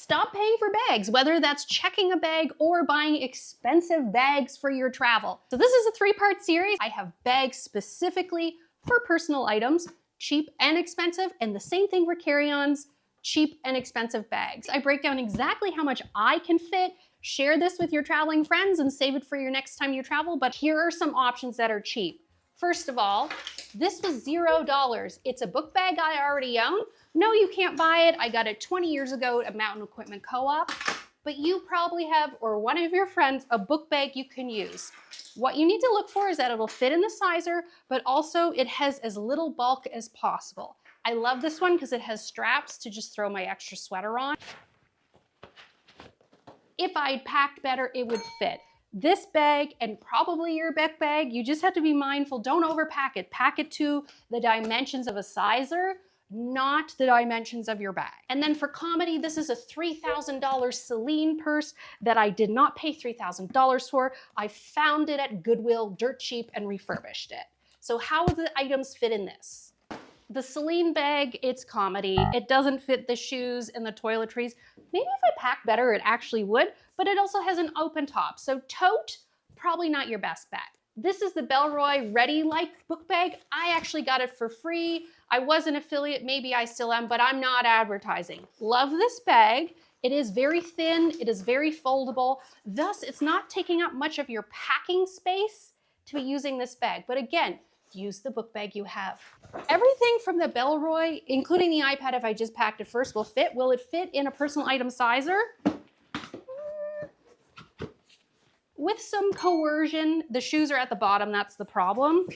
Stop paying for bags, whether that's checking a bag or buying expensive bags for your travel. So this is a 3-part series. I have bags specifically for personal items, cheap and expensive, and the same thing for carry-ons, cheap and expensive bags. I break down exactly how much I can fit. Share this with your traveling friends and save it for your next time you travel, but here are some options that are cheap. First of all, this was $0. It's a book bag I already own. No, you can't buy it. I got it 20 years ago at Mountain Equipment Co-op, but you probably have, or one of your friends, a book bag you can use. What you need to look for is that it'll fit in the sizer, but also it has as little bulk as possible. I love this one because it has straps to just throw my extra sweater on. If I'd packed better, it would fit. This bag and probably your book bag, you just have to be mindful, don't overpack it. Pack it to the dimensions of a sizer, not the dimensions of your bag. And then for comedy, this is a $3,000 Celine purse that I did not pay $3,000 for. I found it at Goodwill, dirt cheap, and refurbished it. So how do the items fit in this? The Celine bag, it's comedy. It doesn't fit the shoes and the toiletries. Maybe if I pack better, it actually would, but it also has an open top. So tote, probably not your best bet. This is the Bellroy Ready Like book bag. I actually got it for free. I was an affiliate, maybe I still am, but I'm not advertising. Love this bag. It is very thin, it is very foldable. Thus, it's not taking up much of your packing space to be using this bag. But again, use the book bag you have. Everything from the Bellroy, including the iPad if I just packed it first, will fit. Will it fit in a personal item sizer? With some coercion. The shoes are at the bottom, that's the problem.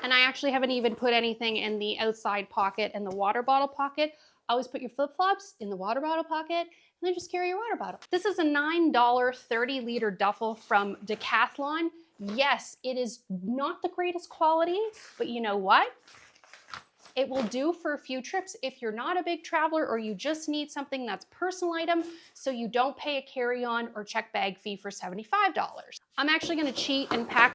And I actually haven't even put anything in the outside pocket and the water bottle pocket. Always put your flip-flops in the water bottle pocket and then just carry your water bottle. This is a $9 30-liter duffel from Decathlon. Yes, it is not the greatest quality, but you know what? It will do for a few trips if you're not a big traveler or you just need something that's personal item so you don't pay a carry-on or check bag fee for $75. I'm actually gonna cheat and pack